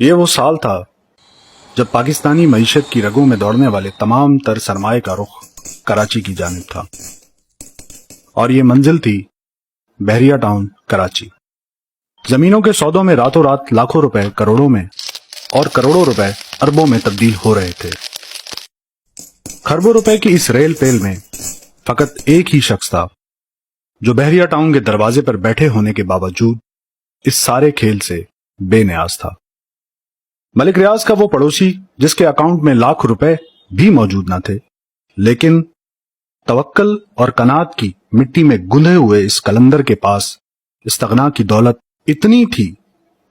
یہ وہ سال تھا جب پاکستانی معیشت کی رگوں میں دوڑنے والے تمام تر سرمائے کا رخ کراچی کی جانب تھا، اور یہ منزل تھی بحریہ ٹاؤن کراچی۔ زمینوں کے سودوں میں راتوں رات لاکھوں روپے کروڑوں میں اور کروڑوں روپے اربوں میں تبدیل ہو رہے تھے۔ کھربوں روپے کی اس ریل پیل میں فقط ایک ہی شخص تھا جو بحریہ ٹاؤن کے دروازے پر بیٹھے ہونے کے باوجود اس سارے کھیل سے بے نیاز تھا۔ ملک ریاض کا وہ پڑوسی جس کے اکاؤنٹ میں لاکھ روپے بھی موجود نہ تھے، لیکن توکل اور قناعت کی مٹی میں گندھے ہوئے اس قلندر کے پاس استغنا کی دولت اتنی تھی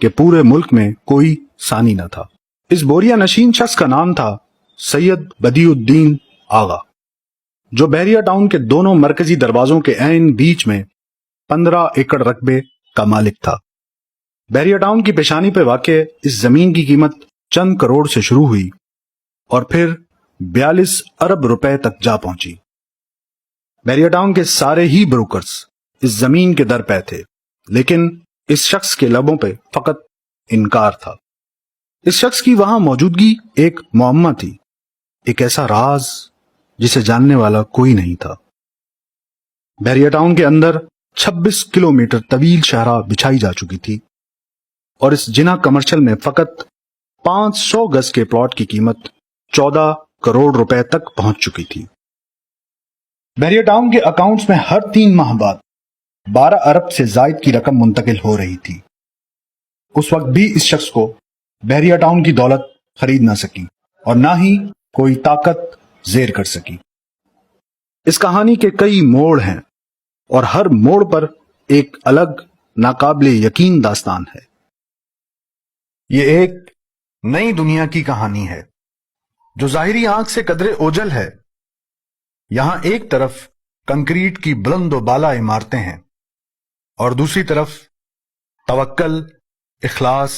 کہ پورے ملک میں کوئی ثانی نہ تھا۔ اس بوریا نشین شخص کا نام تھا سید بدیع الدین آغا، جو بحریہ ٹاؤن کے دونوں مرکزی دروازوں کے عین بیچ میں 15 ایکڑ رقبے کا مالک تھا۔ بحریہ ٹاؤن کی پیشانی پہ واقع اس زمین کی قیمت چند کروڑ سے شروع ہوئی اور پھر 42 ارب روپے تک جا پہنچی۔ بحریہ ٹاؤن کے سارے ہی بروکرز اس زمین کے در پہ تھے، لیکن اس شخص کے لبوں پہ فقط انکار تھا۔ اس شخص کی وہاں موجودگی ایک معمہ تھی، ایک ایسا راز جسے جاننے والا کوئی نہیں تھا۔ بحریہ ٹاؤن کے اندر 26 کلومیٹر طویل شاہراہ بچھائی جا چکی تھی، اور اس جناح کمرشل میں فقط 500 گز کے پلاٹ کی قیمت 14 کروڑ روپے تک پہنچ چکی تھی۔ بحریہ ٹاؤن کے اکاؤنٹس میں ہر 3 ماہ بعد 12 ارب سے زائد کی رقم منتقل ہو رہی تھی۔ اس وقت بھی اس شخص کو بحریہ ٹاؤن کی دولت خرید نہ سکی اور نہ ہی کوئی طاقت زیر کر سکی۔ اس کہانی کے کئی موڑ ہیں اور ہر موڑ پر ایک الگ ناقابل یقین داستان ہے۔ یہ ایک نئی دنیا کی کہانی ہے جو ظاہری آنکھ سے قدرے اوجل ہے۔ یہاں ایک طرف کنکریٹ کی بلند و بالا عمارتیں ہیں اور دوسری طرف توکل، اخلاص،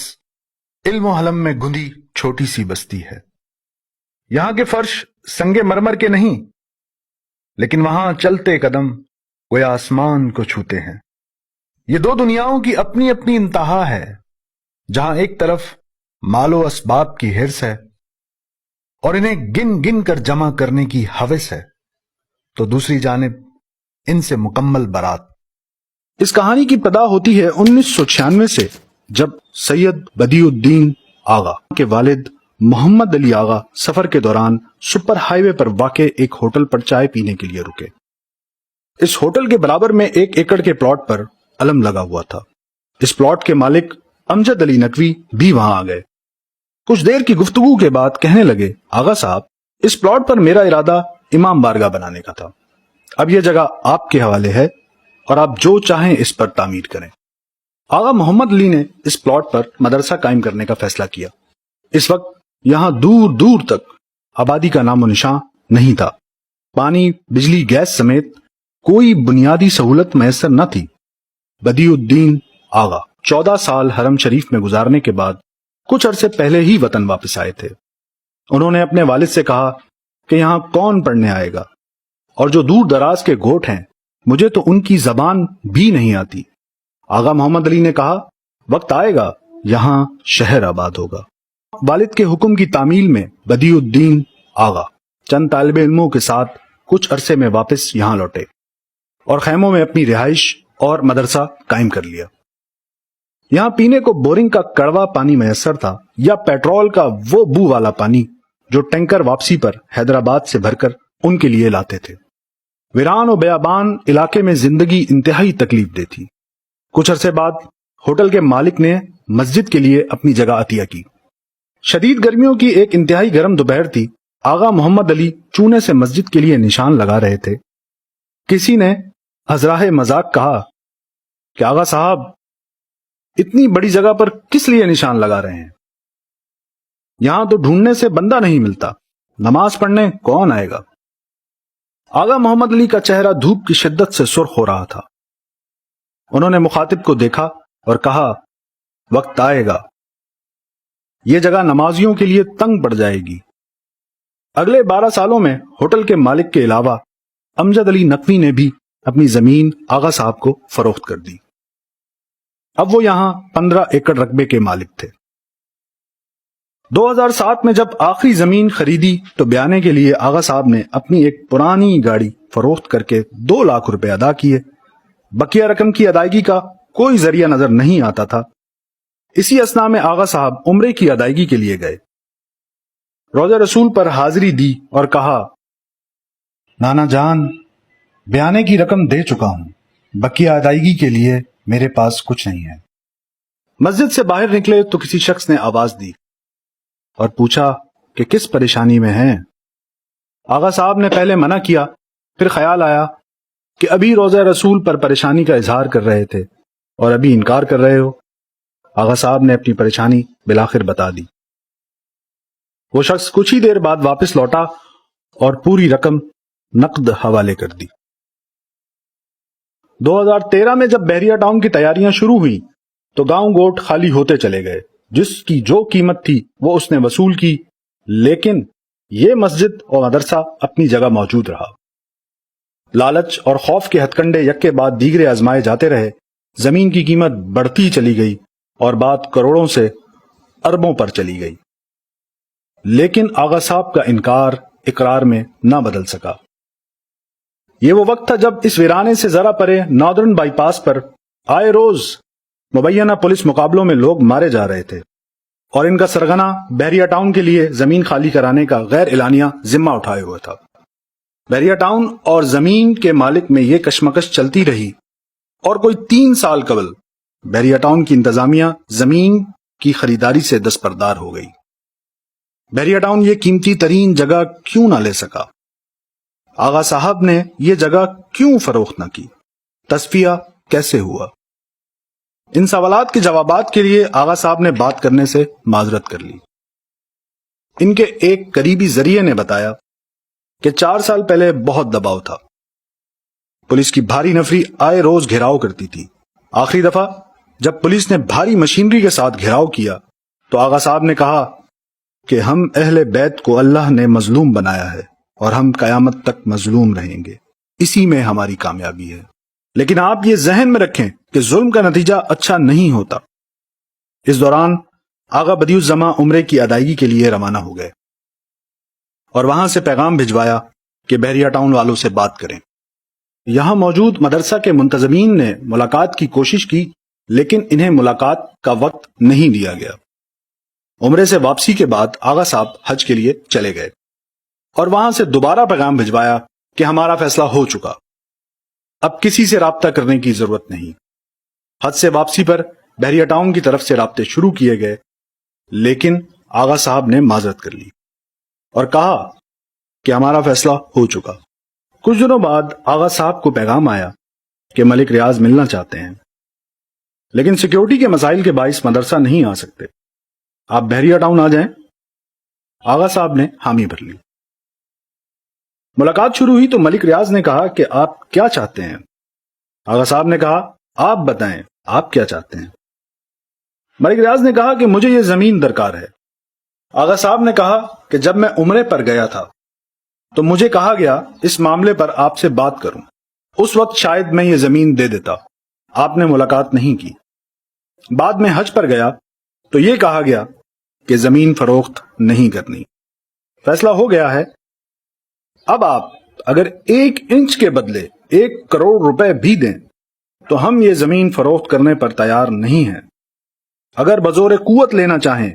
علم و حلم میں گندی چھوٹی سی بستی ہے۔ یہاں کے فرش سنگ مرمر کے نہیں، لیکن وہاں چلتے قدم گویا آسمان کو چھوتے ہیں۔ یہ دو دنیاؤں کی اپنی اپنی انتہا ہے، جہاں ایک طرف مال و اسباب کی ہرس ہے اور انہیں گن گن کر جمع کرنے کی ہوس ہے، تو دوسری جانب ان سے مکمل برات۔ اس کہانی کی ابتدا ہوتی ہے 1996 سے، جب سید بدیع الدین آغا کے والد محمد علی آغا سفر کے دوران سپر ہائی وے پر واقع ایک ہوٹل پر چائے پینے کے لیے رکے۔ اس ہوٹل کے برابر میں 1 ایکڑ کے پلاٹ پر علم لگا ہوا تھا۔ اس پلاٹ کے مالک امجد علی نقوی بھی وہاں آ گئے۔ کچھ دیر کی گفتگو کے بعد کہنے لگے، آغا صاحب، اس پلاٹ پر میرا ارادہ امام بارگاہ بنانے کا تھا۔ اب یہ جگہ آپ کے حوالے ہے اور آپ جو چاہیں اس پر تعمیر کریں۔ آغا محمد علی نے اس پلاٹ پر مدرسہ قائم کرنے کا فیصلہ کیا۔ اس وقت یہاں دور دور تک آبادی کا نام و نشان نہیں تھا۔ پانی، بجلی، گیس سمیت کوئی بنیادی سہولت میسر نہ تھی۔ بدیع الدین آغا 14 سال حرم شریف میں گزارنے کے بعد کچھ عرصے پہلے ہی وطن واپس آئے تھے۔ انہوں نے اپنے والد سے کہا کہ یہاں کون پڑھنے آئے گا، اور جو دور دراز کے گوٹھ ہیں مجھے تو ان کی زبان بھی نہیں آتی۔ آغا محمد علی نے کہا، وقت آئے گا یہاں شہر آباد ہوگا۔ والد کے حکم کی تعمیل میں بدیع الدین آغا چند طالب علموں کے ساتھ کچھ عرصے میں واپس یہاں لوٹے اور خیموں میں اپنی رہائش اور مدرسہ قائم کر لیا۔ یہاں پینے کو بورنگ کا کڑوا پانی میسر تھا یا پیٹرول کا وہ بو والا پانی جو ٹینکر واپسی پر حیدرآباد سے بھر کر ان کے لیے لاتے تھے۔ ویران و بیابان علاقے میں زندگی انتہائی تکلیف دہ تھی۔ کچھ عرصے بعد ہوٹل کے مالک نے مسجد کے لیے اپنی جگہ عطیہ کی۔ شدید گرمیوں کی ایک انتہائی گرم دوپہر تھی۔ آغا محمد علی چونے سے مسجد کے لیے نشان لگا رہے تھے۔ کسی نے ازراہ مذاق کہا کہ آغا صاحب، اتنی بڑی جگہ پر کس لیے نشان لگا رہے ہیں؟ یہاں تو ڈھونڈنے سے بندہ نہیں ملتا، نماز پڑھنے کون آئے گا؟ آغا محمد علی کا چہرہ دھوپ کی شدت سے سرخ ہو رہا تھا۔ انہوں نے مخاطب کو دیکھا اور کہا، وقت آئے گا، یہ جگہ نمازیوں کے لیے تنگ پڑ جائے گی۔ اگلے 12 سالوں میں ہوٹل کے مالک کے علاوہ امجد علی نقوی نے بھی اپنی زمین آغا صاحب کو فروخت کر دی۔ اب وہ یہاں 15 ایکڑ رقبے کے مالک تھے۔ 2007 میں جب آخری زمین خریدی تو بیانے کے لیے آغا صاحب نے اپنی ایک پرانی گاڑی فروخت کر کے 2 لاکھ روپے ادا کیے۔ بقیہ رقم کی ادائیگی کا کوئی ذریعہ نظر نہیں آتا تھا۔ اسی اثناء میں آغا صاحب عمرے کی ادائیگی کے لیے گئے، روضہ رسول پر حاضری دی اور کہا، نانا جان، بیانے کی رقم دے چکا ہوں، بقیہ ادائیگی کے لیے میرے پاس کچھ نہیں ہے۔ مسجد سے باہر نکلے تو کسی شخص نے آواز دی اور پوچھا کہ کس پریشانی میں ہیں؟ آغا صاحب نے پہلے منع کیا، پھر خیال آیا کہ ابھی روضہ رسول پر پریشانی کا اظہار کر رہے تھے اور ابھی انکار کر رہے ہو۔ آغا صاحب نے اپنی پریشانی بالآخر بتا دی۔ وہ شخص کچھ ہی دیر بعد واپس لوٹا اور پوری رقم نقد حوالے کر دی۔ 2013 میں جب بحریہ ٹاؤن کی تیاریاں شروع ہوئی تو گاؤں گوٹ خالی ہوتے چلے گئے۔ جس کی جو قیمت تھی وہ اس نے وصول کی، لیکن یہ مسجد اور مدرسہ اپنی جگہ موجود رہا۔ لالچ اور خوف کے ہتھ کنڈے یک کے بعد دیگرے آزمائے جاتے رہے، زمین کی قیمت بڑھتی چلی گئی اور بات کروڑوں سے اربوں پر چلی گئی، لیکن آغا صاحب کا انکار اقرار میں نہ بدل سکا۔ یہ وہ وقت تھا جب اس ویرانے سے ذرا پرے ناردرن بائی پاس پر آئے روز مبینہ پولیس مقابلوں میں لوگ مارے جا رہے تھے اور ان کا سرغنہ بحریہ ٹاؤن کے لیے زمین خالی کرانے کا غیر اعلانیہ ذمہ اٹھائے ہوئے تھا۔ بحریہ ٹاؤن اور زمین کے مالک میں یہ کشمکش چلتی رہی اور کوئی 3 سال قبل بحریہ ٹاؤن کی انتظامیہ زمین کی خریداری سے دستبردار ہو گئی۔ بحریہ ٹاؤن یہ قیمتی ترین جگہ کیوں نہ لے سکا؟ آغا صاحب نے یہ جگہ کیوں فروخت نہ کی؟ تصفیہ کیسے ہوا؟ ان سوالات کے جوابات کے لیے آغا صاحب نے بات کرنے سے معذرت کر لی۔ ان کے ایک قریبی ذریعے نے بتایا کہ 4 سال پہلے بہت دباؤ تھا، پولیس کی بھاری نفری آئے روز گھیراؤ کرتی تھی۔ آخری دفعہ جب پولیس نے بھاری مشینری کے ساتھ گھیراؤ کیا تو آغا صاحب نے کہا کہ ہم اہل بیت کو اللہ نے مظلوم بنایا ہے اور ہم قیامت تک مظلوم رہیں گے، اسی میں ہماری کامیابی ہے۔ لیکن آپ یہ ذہن میں رکھیں کہ ظلم کا نتیجہ اچھا نہیں ہوتا۔ اس دوران آغا بدیع الزماں عمرے کی ادائیگی کے لیے روانہ ہو گئے اور وہاں سے پیغام بھجوایا کہ بحریہ ٹاؤن والوں سے بات کریں۔ یہاں موجود مدرسہ کے منتظمین نے ملاقات کی کوشش کی، لیکن انہیں ملاقات کا وقت نہیں دیا گیا۔ عمرے سے واپسی کے بعد آغا صاحب حج کے لیے چلے گئے اور وہاں سے دوبارہ پیغام بھجوایا کہ ہمارا فیصلہ ہو چکا، اب کسی سے رابطہ کرنے کی ضرورت نہیں۔ حج سے واپسی پر بحریہ ٹاؤن کی طرف سے رابطے شروع کیے گئے، لیکن آغا صاحب نے معذرت کر لی اور کہا کہ ہمارا فیصلہ ہو چکا۔ کچھ دنوں بعد آغا صاحب کو پیغام آیا کہ ملک ریاض ملنا چاہتے ہیں، لیکن سیکیورٹی کے مسائل کے باعث مدرسہ نہیں آ سکتے، آپ بحریہ ٹاؤن آ جائیں۔ آغا صاحب نے حامی بھر لی۔ ملاقات شروع ہوئی تو ملک ریاض نے کہا کہ آپ کیا چاہتے ہیں؟ آغا صاحب نے کہا آپ بتائیں آپ کیا چاہتے ہیں؟ ملک ریاض نے کہا کہ مجھے یہ زمین درکار ہے۔ آغا صاحب نے کہا کہ جب میں عمرے پر گیا تھا تو مجھے کہا گیا اس معاملے پر آپ سے بات کروں، اس وقت شاید میں یہ زمین دے دیتا، آپ نے ملاقات نہیں کی۔ بعد میں حج پر گیا تو یہ کہا گیا کہ زمین فروخت نہیں کرنی، فیصلہ ہو گیا ہے۔ اب آپ اگر 1 انچ کے بدلے 1 کروڑ روپے بھی دیں تو ہم یہ زمین فروخت کرنے پر تیار نہیں ہیں۔ اگر بزور قوت لینا چاہیں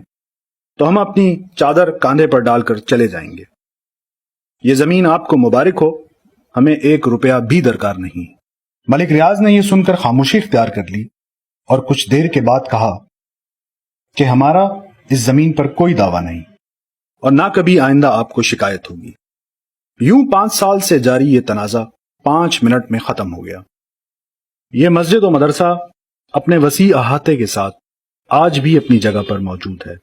تو ہم اپنی چادر کاندھے پر ڈال کر چلے جائیں گے۔ یہ زمین آپ کو مبارک ہو، ہمیں 1 روپیہ بھی درکار نہیں۔ ملک ریاض نے یہ سن کر خاموشی اختیار کر لی اور کچھ دیر کے بعد کہا کہ ہمارا اس زمین پر کوئی دعویٰ نہیں اور نہ کبھی آئندہ آپ کو شکایت ہوگی۔ یوں 5 سال سے جاری یہ تنازع 5 منٹ میں ختم ہو گیا۔ یہ مسجد و مدرسہ اپنے وسیع احاطے کے ساتھ آج بھی اپنی جگہ پر موجود ہے۔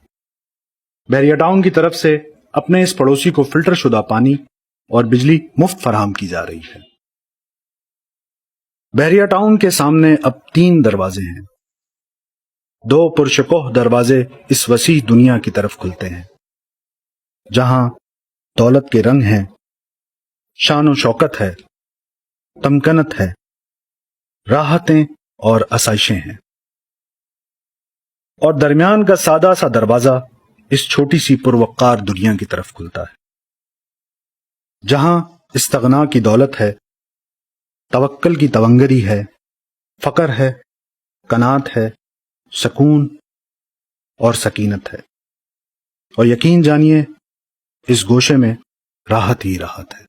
بحریہ ٹاؤن کی طرف سے اپنے اس پڑوسی کو فلٹر شدہ پانی اور بجلی مفت فراہم کی جا رہی ہے۔ بحریہ ٹاؤن کے سامنے اب 3 دروازے ہیں۔ 2 پرشکوہ دروازے اس وسیع دنیا کی طرف کھلتے ہیں، جہاں دولت کے رنگ ہیں، شان و شوکت ہے، تمکنت ہے، راحتیں اور آسائشیں ہیں، اور درمیان کا سادہ سا دروازہ اس چھوٹی سی پروقار دنیا کی طرف کھلتا ہے، جہاں استغنا کی دولت ہے، توکل کی تونگری ہے، فقر ہے، قناعت ہے، سکون اور سکینت ہے، اور یقین جانیے اس گوشے میں راحت ہی راحت ہے۔